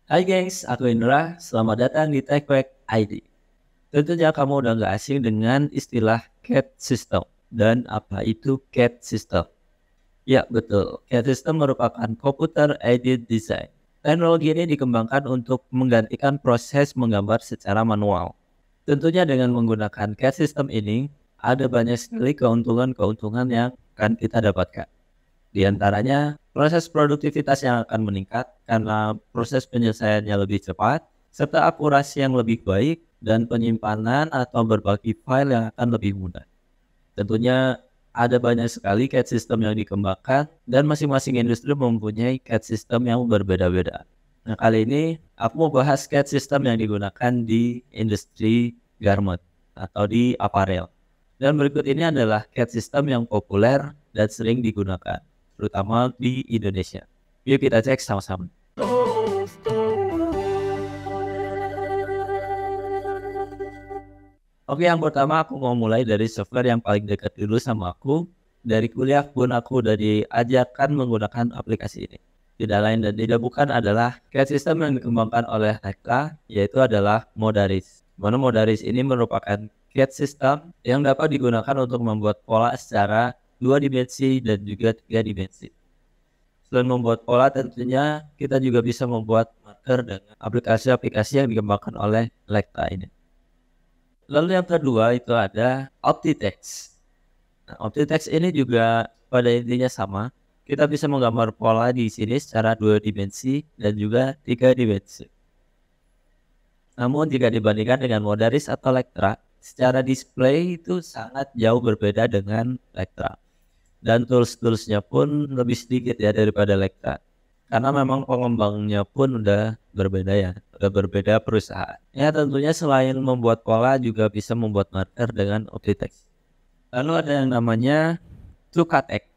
Hai gengs, aku Indra. Selamat datang di TechWack ID. Tentunya kamu udah nggak asing dengan istilah CAD System. Dan apa itu CAD System? Ya betul, CAD System merupakan Computer Aided Design. Teknologi ini dikembangkan untuk menggantikan proses menggambar secara manual. Tentunya dengan menggunakan CAD System ini, ada banyak sekali keuntungan-keuntungan yang akan kita dapatkan. Di antaranya, proses produktivitas yang akan meningkat karena proses penyelesaiannya lebih cepat, serta akurasi yang lebih baik, dan penyimpanan atau berbagi file yang akan lebih mudah. Tentunya ada banyak sekali CAD system yang dikembangkan, dan masing-masing industri mempunyai CAD system yang berbeda-beda. Nah, kali ini aku mau bahas CAD system yang digunakan di industri garment atau di aparel. Dan berikut ini adalah CAD system yang populer dan sering digunakan, terutama di Indonesia. Yuk kita cek sama-sama. Oke, yang pertama aku mau mulai dari software yang paling dekat dulu sama aku. Dari kuliah pun aku udah diajarkan menggunakan aplikasi ini. Tidak lain dan tidak bukan adalah CAD system yang dikembangkan oleh Tekla, yaitu adalah Modaris. Mana Modaris ini merupakan CAD system yang dapat digunakan untuk membuat pola secara 2 dimensi dan juga 3 dimensi. Selain membuat pola, tentunya kita juga bisa membuat marker dengan aplikasi-aplikasi yang dikembangkan oleh Tekla ini. Lalu yang kedua itu ada OptiText. Nah, OptiText ini juga pada intinya sama. Kita bisa menggambar pola di sini secara 2 dimensi dan juga 3 dimensi. Namun jika dibandingkan dengan Modaris atau Lectra, secara display itu sangat jauh berbeda dengan Lectra. Dan tools-toolsnya pun lebih sedikit ya daripada Lectra. Karena memang pengembangnya pun udah berbeda ya, udah berbeda perusahaan. Ya tentunya selain membuat pola juga bisa membuat marker dengan OptiText. Lalu ada yang namanya TukaText.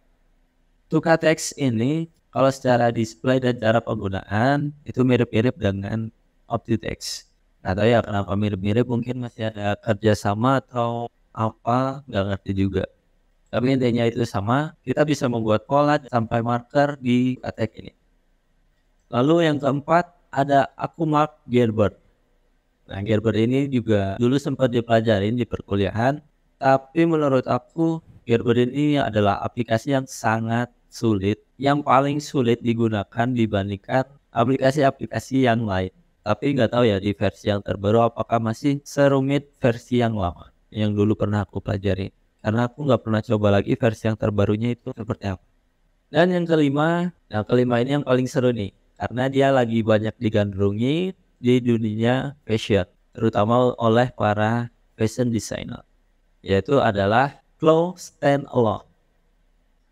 TukaText ini kalau secara display dan cara penggunaan itu mirip-mirip dengan OptiText. Nggak tahu ya kenapa mirip-mirip, mungkin masih ada kerjasama atau apa, nggak ngerti juga. Tapi intinya itu sama, kita bisa membuat pola sampai marker di TukaText ini. Lalu yang keempat ada AccuMark Gerber. Nah, Gerber ini juga dulu sempat dipelajarin di perkuliahan, tapi menurut aku Gerber ini adalah aplikasi yang sangat sulit, yang paling sulit digunakan dibandingkan aplikasi-aplikasi yang lain. Tapi nggak tahu ya di versi yang terbaru apakah masih serumit versi yang lama, yang dulu pernah aku pelajari. Karena aku nggak pernah coba lagi versi yang terbarunya itu seperti apa. Dan yang kelima, nah kelima ini yang paling seru nih, karena dia lagi banyak digandrungi di dunia fashion, terutama oleh para fashion designer, yaitu adalah Claw Standalone.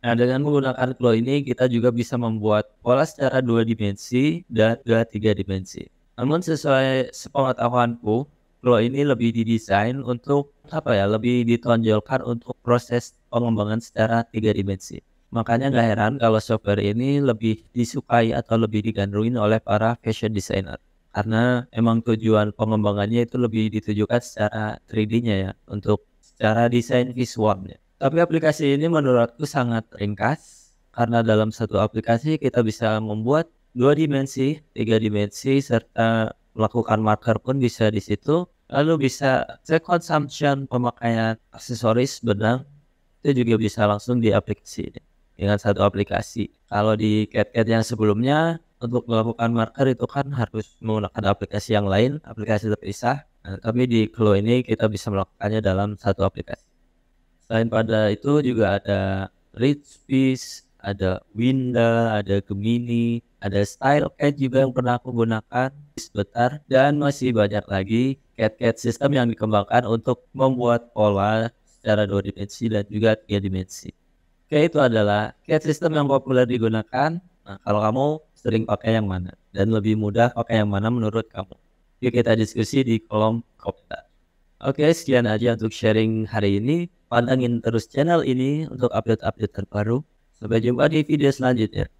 Nah, dengan menggunakan Claw ini kita juga bisa membuat pola secara 2 dimensi dan juga 3 dimensi. Namun sesuai sepengetahuanku, Claw ini lebih didesain untuk apa ya, lebih ditonjolkan untuk proses pengembangan secara 3 dimensi. Makanya nggak heran kalau software ini lebih disukai atau lebih digandrungin oleh para fashion designer. Karena emang tujuan pengembangannya itu lebih ditujukan secara 3D-nya ya, untuk secara desain visualnya. Tapi aplikasi ini menurutku sangat ringkas, karena dalam satu aplikasi kita bisa membuat 2 dimensi, 3 dimensi, serta melakukan marker pun bisa di situ. Lalu bisa cek consumption pemakaian aksesoris benang, itu juga bisa langsung di aplikasi ini dengan satu aplikasi. Kalau di CAD-CAD yang sebelumnya untuk melakukan marker itu kan harus menggunakan aplikasi yang lain, aplikasi terpisah. Nah, tapi di Claw ini kita bisa melakukannya dalam satu aplikasi. Selain pada itu juga ada Reachbase, ada Winda, ada Gemini, ada StyleCAD juga yang pernah aku gunakan sebentar, dan masih banyak lagi CAD-CAD system yang dikembangkan untuk membuat pola secara 2 dimensi dan juga 3 dimensi. Oke, itu adalah CAD system yang populer digunakan. Nah, kalau kamu sering pakai yang mana dan lebih mudah pakai yang mana menurut kamu? Yuk kita diskusi di kolom komentar. Oke, sekian aja untuk sharing hari ini. Pantengin terus channel ini untuk update-update terbaru. Sampai jumpa di video selanjutnya.